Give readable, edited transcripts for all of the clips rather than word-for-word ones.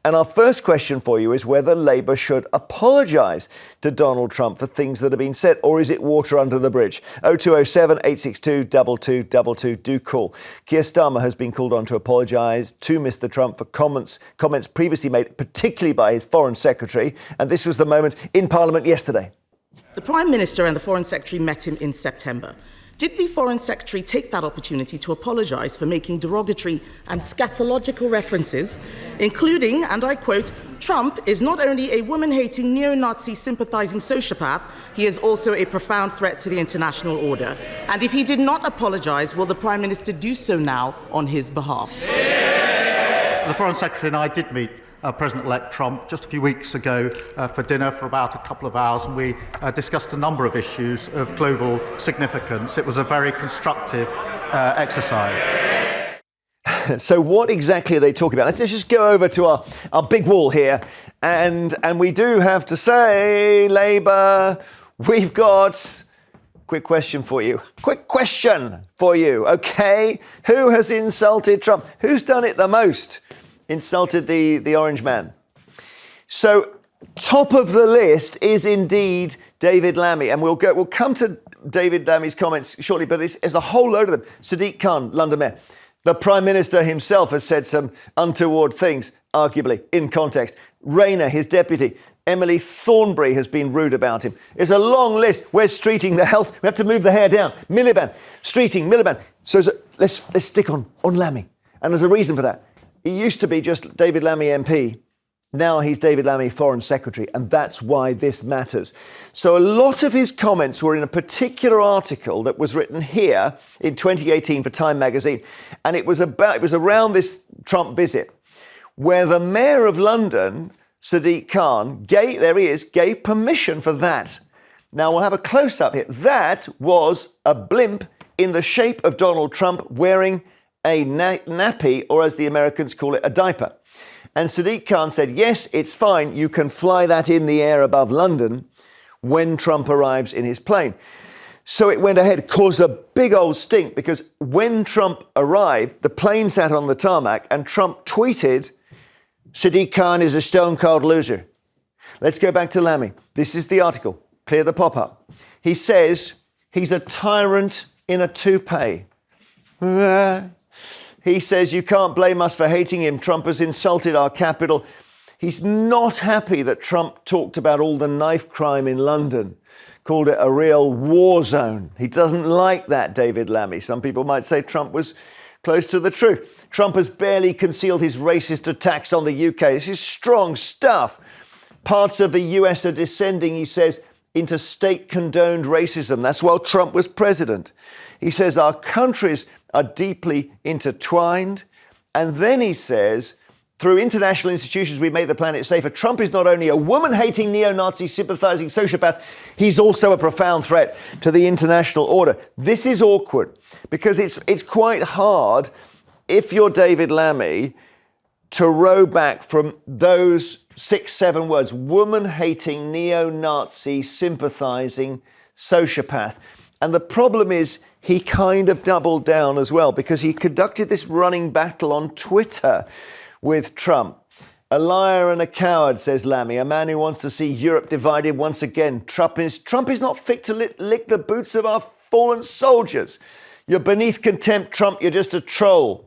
And our first question for you is whether Labour should apologise to Donald Trump for things that have been said, or is it water under the bridge? 0207 862 2222, do call. Keir Starmer has been called on to apologise to Mr. Trump for comments previously made, particularly by his Foreign Secretary. And this was the moment in Parliament yesterday. The Prime Minister and the Foreign Secretary met him in September. Did the Foreign Secretary take that opportunity to apologise for making derogatory and scatological references, including, and I quote, "Trump is not only a woman-hating, neo-Nazi sympathising sociopath, he is also a profound threat to the international order"? And if he did not apologise, will the Prime Minister do so now on his behalf? The Foreign Secretary and I did meet President-elect Trump just a few weeks ago for dinner for about a couple of hours, and we discussed a number of issues of global significance. It was a very constructive exercise. So what exactly are they talking about? Let's just go over to our big wall here. And we do have to say, Labour, we've got... Quick question for you. OK? Who has insulted Trump? Who's done it the most? Insulted the orange man. So top of the list is indeed David Lammy, and we'll come to David Lammy's comments shortly, but there's a whole load of them. Sadiq Khan, London Mayor. The Prime Minister himself has said some untoward things, arguably, in context. Rayner, his deputy. Emily Thornberry has been rude about him. It's a long list. Where's Streeting, the health? We have to move the hair down. Miliband, Streeting, Miliband. So let's stick on Lammy. And there's a reason for that. He used to be just David Lammy MP. Now he's David Lammy Foreign Secretary, and that's why this matters. So a lot of his comments were in a particular article that was written here in 2018 for Time magazine, and it was around this Trump visit, where the Mayor of London, Sadiq Khan, gave permission for that. Now we'll have a close-up here. That was a blimp in the shape of Donald Trump wearing a nappy, or as the Americans call it, a diaper. And Sadiq Khan said, yes, it's fine. You can fly that in the air above London when Trump arrives in his plane. So it went ahead, caused a big old stink, because when Trump arrived, the plane sat on the tarmac and Trump tweeted, Sadiq Khan is a stone-cold loser. Let's go back to Lammy. This is the article. Clear the pop-up. He says he's a tyrant in a toupee. He says, you can't blame us for hating him. Trump has insulted our capital. He's not happy that Trump talked about all the knife crime in London, called it a real war zone. He doesn't like that, David Lammy. Some people might say Trump was close to the truth. Trump has barely concealed his racist attacks on the UK. This is strong stuff. Parts of the US are descending, he says, into state-condoned racism. That's while Trump was president. He says our countries are deeply intertwined. And then he says, through international institutions, we've made the planet safer. Trump is not only a woman-hating, neo-Nazi, sympathizing sociopath, he's also a profound threat to the international order. This is awkward because it's quite hard, if you're David Lammy, to row back from those 6-7 words: woman-hating, neo-Nazi, sympathizing sociopath. And the problem is, he kind of doubled down as well, because he conducted this running battle on Twitter with Trump. A liar and a coward, says Lammy, a man who wants to see Europe divided once again. Trump is not fit to lick the boots of our fallen soldiers. You're beneath contempt, Trump. You're just a troll.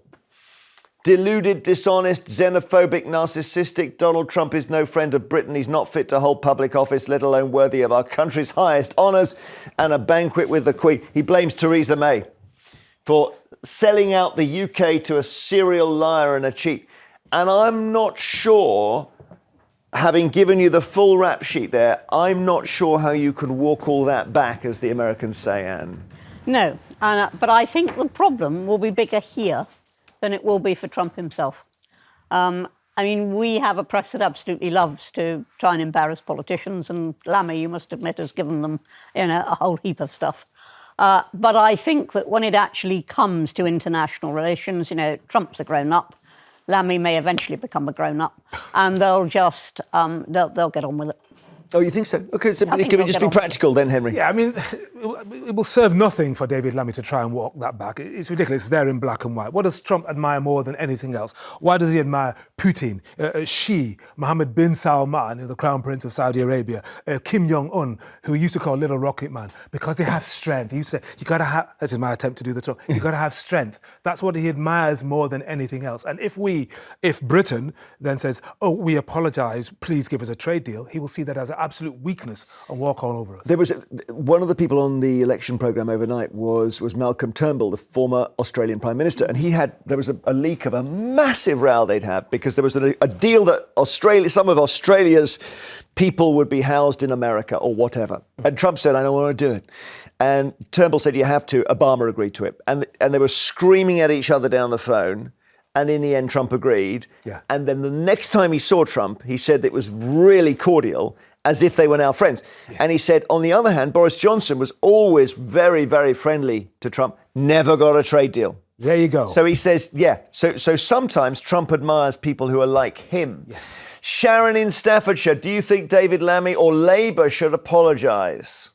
Deluded, dishonest, xenophobic, narcissistic. Donald Trump is no friend of Britain. He's not fit to hold public office, let alone worthy of our country's highest honours and a banquet with the Queen. He blames Theresa May for selling out the UK to a serial liar and a cheat. And I'm not sure, having given you the full rap sheet there, I'm not sure how you can walk all that back, as the Americans say, Anne. No, but I think the problem will be bigger here than it will be for Trump himself. I mean, we have a press that absolutely loves to try and embarrass politicians, and Lammy, you must admit, has given them, a whole heap of stuff. But I think that when it actually comes to international relations, Trump's a grown-up. Lammy may eventually become a grown-up, and they'll just, they'll get on with it. Oh, you think so? Okay, so I think can we they'll just get be on. practical then, Henry? Yeah, I mean, it will serve nothing for David Lammy to try and walk that back. It's ridiculous. It's there in black and white. What does Trump admire more than anything else? Why does he admire Putin, Xi, Mohammed bin Salman, the Crown Prince of Saudi Arabia, Kim Jong-un, who he used to call Little Rocket Man? Because they have strength. He used to say, you got to have, this is my attempt to do the Trump, you got to have strength. That's what he admires more than anything else. And if Britain then says, oh, we apologise, please give us a trade deal, he will see that as an absolute weakness and walk all over us. There was one of the people on the election programme overnight was Malcolm Turnbull, the former Australian Prime Minister, and there was a leak of a massive row they'd had because there was a deal that some of Australia's people would be housed in America or whatever. And Trump said, I don't want to do it. And Turnbull said, you have to. Obama agreed to it. And they were screaming at each other down the phone. And in the end, Trump agreed. Yeah. And then the next time he saw Trump, he said it was really cordial, as if they were now friends. Yes. And he said, on the other hand, Boris Johnson was always very, very friendly to Trump, never got a trade deal. There you go. So he says, yeah. So sometimes Trump admires people who are like him. Yes. Sharon in Staffordshire, do you think David Lammy or Labour should apologise?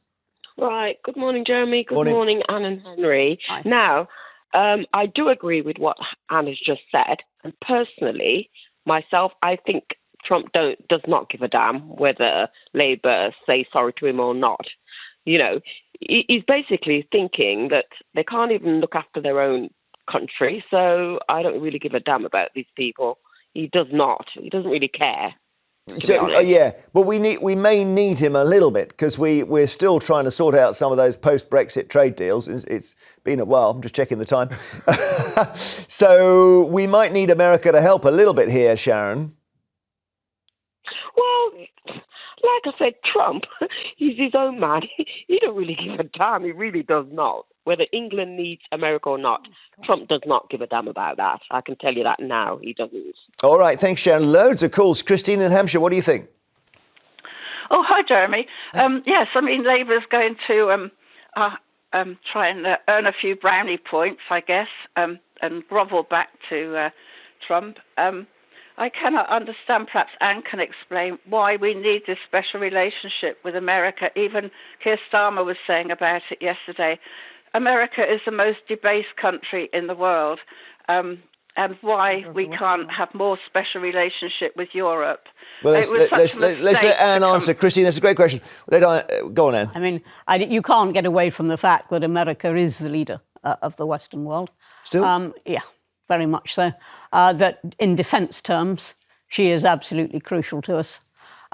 Right. Good morning, Jeremy. Good morning, Anne and Henry. Hi. Now, I do agree with what Anne has just said. And personally, myself, I think Trump does not give a damn whether Labour say sorry to him or not. You know, he's basically thinking that they can't even look after their own country. So I don't really give a damn about these people. He does not. He doesn't really care. So, yeah, but we may need him a little bit because we're still trying to sort out some of those post-Brexit trade deals. It's been a while. I'm just checking the time. So we might need America to help a little bit here, Sharon. Well, like I said, Trump, he's his own man. He don't really give a damn. He really does not. Whether England needs America or not, Trump does not give a damn about that. I can tell you that now. He doesn't. All right. Thanks, Sharon. Loads of calls. Christine in Hampshire, what do you think? Oh, hi, Jeremy. Yes, I mean, Labour's going to try and earn a few brownie points, I guess, and grovel back to Trump. I cannot understand, perhaps Anne can explain, why we need this special relationship with America. Even Keir Starmer was saying about it yesterday. America is the most debased country in the world, and why we can't have more special relationship with Europe. Well, let's let Anne answer. Christine, that's a great question. Go on, Anne. I mean, you can't get away from the fact that America is the leader of the Western world. Still? Yeah, very much so. That in defence terms, she is absolutely crucial to us.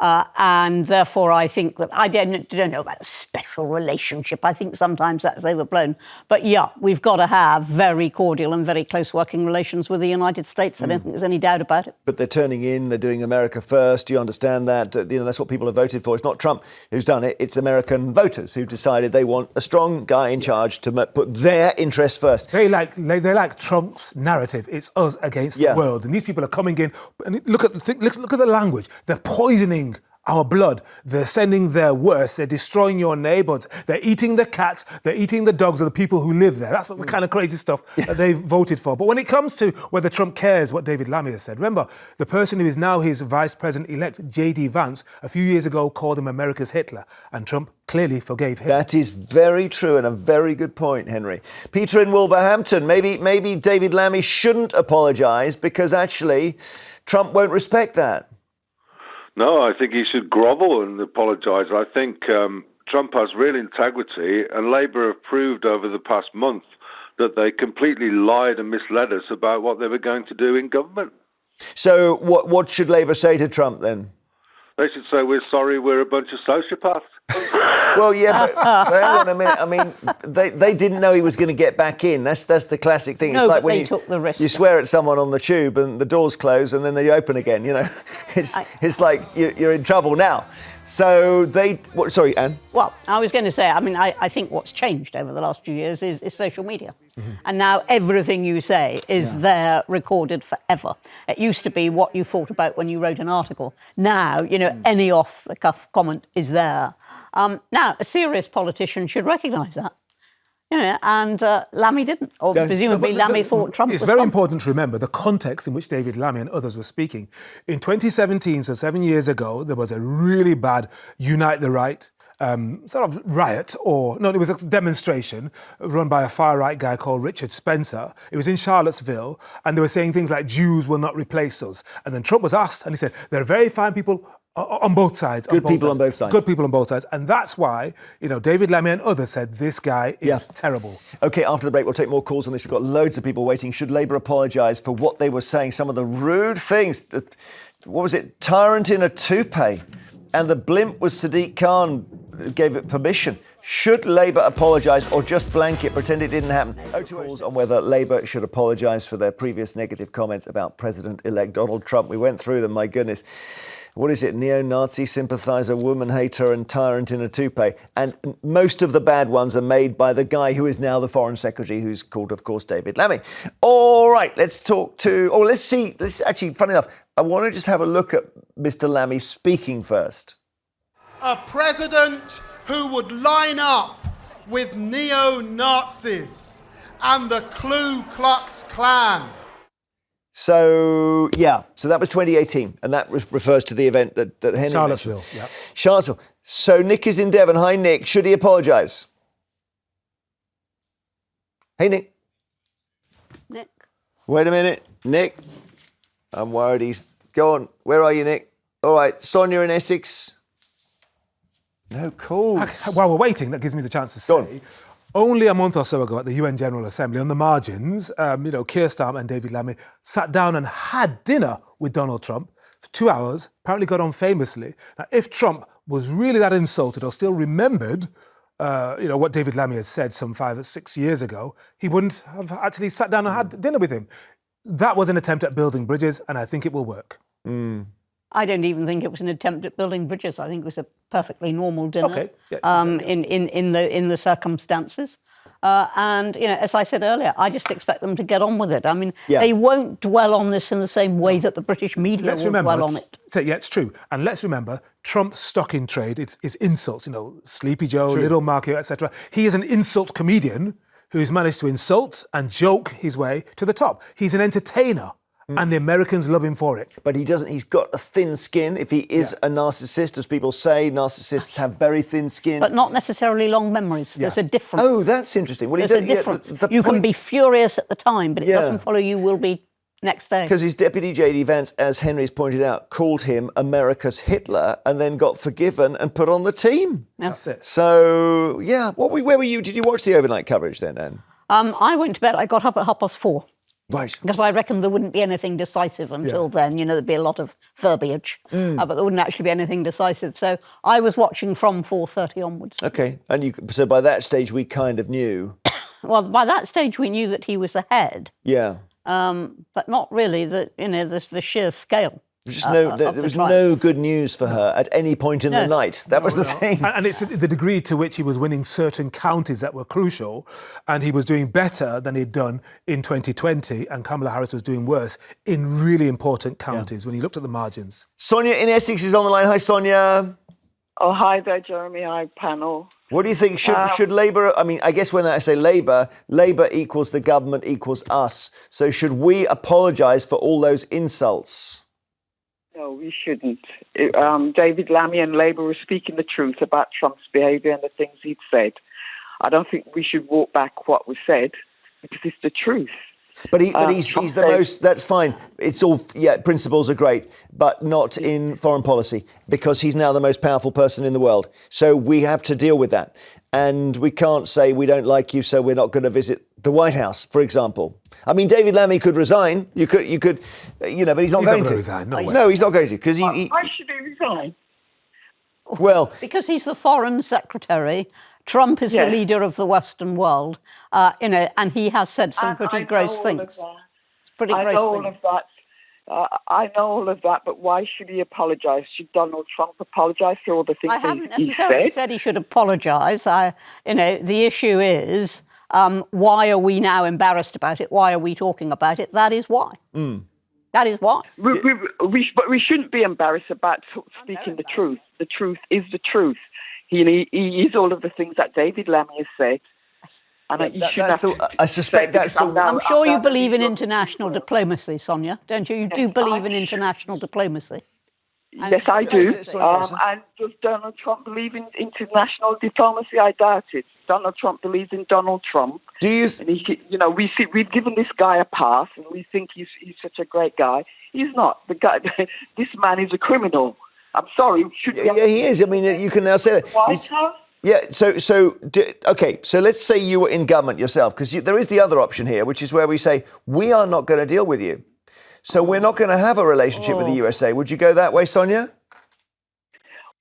And therefore, I think that I don't know about a special relationship. I think sometimes that's overblown. But yeah, we've got to have very cordial and very close working relations with the United States. I don't think there's any doubt about it. But they're turning in, they're doing America first. Do you understand that? That's what people have voted for. It's not Trump who's done it. It's American voters who've decided they want a strong guy in charge to put their interests first. They like Trump's narrative. It's us against the world. And these people are coming in. And look at the language. They're poisoning our blood. They're sending their worst. They're destroying your neighbours. They're eating the cats. They're eating the dogs of the people who live there. That's the kind of crazy stuff that they've voted for. But when it comes to whether Trump cares what David Lammy has said, remember, the person who is now his vice president-elect, J.D. Vance, a few years ago called him America's Hitler, and Trump clearly forgave him. That is very true and a very good point, Henry. Peter in Wolverhampton, maybe David Lammy shouldn't apologise because actually Trump won't respect that. No, I think he should grovel and apologise. I think Trump has real integrity, and Labour have proved over the past month that they completely lied and misled us about what they were going to do in government. So what should Labour say to Trump then? They should say, we're sorry, we're a bunch of sociopaths. Well, yeah, but hang on a minute. I mean, they didn't know he was going to get back in. That's the classic thing. No, it's like but when they took the risk. You swear at someone on the tube and the doors close and then they open again, you know. It's like you're in trouble now. So sorry, Anne? Well, I was going to say, I mean, I think what's changed over the last few years is social media. Mm-hmm. And now everything you say is there recorded forever. It used to be what you thought about when you wrote an article. Now, any off-the-cuff comment is there. Now, a serious politician should recognise that. and Lammy didn't. Or presumably Lammy thought Trump was It's very Trump. important to remember the context in which David Lammy and others were speaking. In 2017, so 7 years ago, there was a really bad Unite the Right sort of riot, it was a demonstration run by a far-right guy called Richard Spencer. It was in Charlottesville, and they were saying things like, Jews will not replace us. And then Trump was asked, and he said, there are very fine people on both sides. Good people on both sides. Good people on both sides. And that's why, David Lammy and others said this guy is terrible. OK, after the break, we'll take more calls on this. We've got loads of people waiting. Should Labour apologise for what they were saying? Some of the rude things. What was it? Tyrant in a toupee. And the blimp was Sadiq Khan gave it permission. Should Labour apologise or just blanket pretend it didn't happen? Calls on whether Labour should apologise for their previous negative comments about President-elect Donald Trump. We went through them, my goodness. What is it? Neo-Nazi sympathiser, woman hater and tyrant in a toupee. And most of the bad ones are made by the guy who is now the Foreign Secretary, who's called, of course, David Lammy. All right, let's talk to... actually, funny enough, I want to just have a look at Mr. Lammy speaking first. A president who would line up with neo-Nazis and the Ku Klux Klan. So that was 2018, and that refers to the event that Henry Charlottesville, mentioned. Charlottesville. So Nick is in Devon. Hi, Nick. Should he apologise? Hey, Nick. Nick. Wait a minute. Nick. I'm worried he's... Go on. Where are you, Nick? All right. Sonia in Essex. No call. While we're waiting, that gives me the chance to say... Only a month or so ago at the UN General Assembly, on the margins, Keir Starmer and David Lammy sat down and had dinner with Donald Trump for 2 hours, apparently got on famously. Now, if Trump was really that insulted or still remembered, what David Lammy had said some 5 or 6 years ago, he wouldn't have actually sat down and had dinner with him. That was an attempt at building bridges, and I think it will work. I don't even think it was an attempt at building bridges. I think it was a perfectly normal dinner in the circumstances. As I said earlier, I just expect them to get on with it. I mean, they won't dwell on this in the same way that the British media will dwell on it. Yeah, it's true. And let's remember, Trump's stock in trade is insults. Sleepy Joe, Little Marco, etc. He is an insult comedian who's managed to insult and joke his way to the top. He's an entertainer. And the Americans love him for it. But he doesn't, he's got a thin skin. If he is a narcissist, as people say, narcissists have very thin skin. But not necessarily long memories. There's a difference. Oh, that's interesting. Well, there's a difference. You can be furious at the time, but it doesn't follow you will be next day. Because his deputy, J.D. Vance, as Henry's pointed out, called him America's Hitler and then got forgiven and put on the team. Yeah. That's it. So, where were you? Did you watch the overnight coverage then, Anne? I went to bed. I got up at 4:30. Right. Because I reckon there wouldn't be anything decisive until then. There'd be a lot of verbiage, but there wouldn't actually be anything decisive. So I was watching from 4:30 onwards. OK. And so by that stage, we kind of knew. Well, by that stage, we knew that he was ahead. Yeah. But not really the sheer scale. There was no good news for her at any point in the night. That was the thing. And it's the degree to which he was winning certain counties that were crucial, and he was doing better than he'd done in 2020, and Kamala Harris was doing worse in really important counties when he looked at the margins. Sonia in Essex is on the line. Hi, Sonia. Oh, hi there, Jeremy. Hi, panel. What do you think? Should Labour... I mean, I guess when I say Labour equals the government equals us. So should we apologise for all those insults? No, we shouldn't. David Lammy and Labour were speaking the truth about Trump's behaviour and the things he'd said. I don't think we should walk back what was said, because it's the truth. But he's the most... That's fine. It's all... Yeah, principles are great, but not in foreign policy, because he's now the most powerful person in the world. So we have to deal with that. And we can't say we don't like you, so we're not going to visit the White House, for example. I mean, David Lammy could resign. You could, but he's not going to. He's not going to resign. No, he's not going to, because Why should he resign? Well, because he's the foreign secretary. Trump is the leader of the Western world, and he has said some pretty gross things. It's pretty gross things. I know all of that, but why should he apologise? Should Donald Trump apologise for all the things he said? I haven't necessarily said he should apologise. The issue is, why are we now embarrassed about it? Why are we talking about it? That is why. That is why. But we shouldn't be embarrassed about speaking the truth. The truth is the truth. He is all of the things that David Lammy has said. And I suspect that's the... I'm sure you believe in international diplomacy, Sonia, don't you? You do believe in international diplomacy. Yes, I do. And does Donald Trump believe in international diplomacy? I doubt it. Donald Trump believes in Donald Trump. Do you? And we've given this guy a pass, and we think he's such a great guy. He's not. The guy. This man is a criminal. I'm sorry. Yeah, he is. I mean, you can now say that. Yeah. Okay. So let's say you were in government yourself, because there is the other option here, which is where we say we are not going to deal with you. So we're not going to have a relationship with the USA. Would you go that way, Sonia?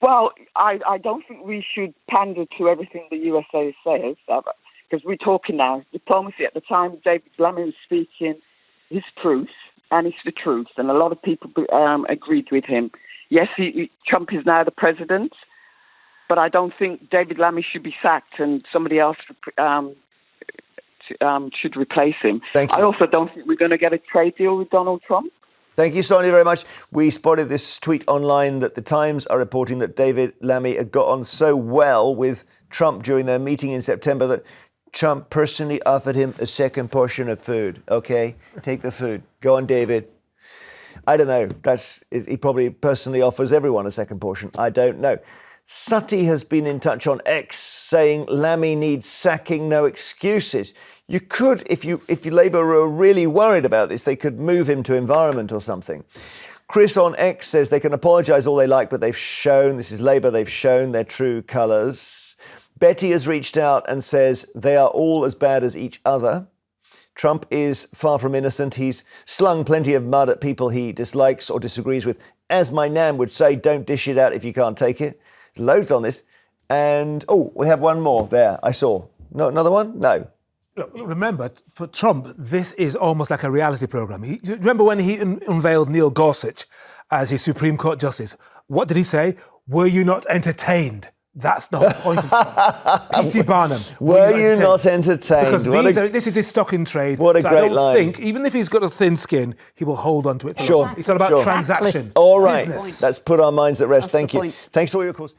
Well, I don't think we should pander to everything the USA says, because we're talking now. Diplomacy at the time, David Lammy was speaking his truth, and it's the truth. And a lot of people agreed with him. Yes, Trump is now the president, but I don't think David Lammy should be sacked and somebody else should replace him. Thank you. I also don't think we're going to get a trade deal with Donald Trump. Thank you, Sonia, very much. We spotted this tweet online that the Times are reporting that David Lammy had got on so well with Trump during their meeting in September that Trump personally offered him a second portion of food. Okay, take the food. Go on, David. I don't know. He probably personally offers everyone a second portion. I don't know. Sutty has been in touch on X saying Lammy needs sacking, no excuses. You could, if Labour were really worried about this, they could move him to environment or something. Chris on X says they can apologise all they like, but they've shown, this is Labour, they've shown their true colours. Betty has reached out and says they are all as bad as each other. Trump is far from innocent. He's slung plenty of mud at people he dislikes or disagrees with. As my nan would say, don't dish it out if you can't take it. Loads on this. And, we have one more there, I saw. No, another one? No. Look, remember, for Trump, this is almost like a reality programme. Remember when he unveiled Neil Gorsuch as his Supreme Court Justice? What did he say? Were you not entertained? That's the whole point of Trump. P.T. Barnum. Were you not entertained? Because this is his stock in trade. What a great line. I don't think, even if he's got a thin skin, he will hold on to it. Sure. It's all about transaction. All right. Business. Let's put our minds at rest. Thank you. Thanks for all your calls.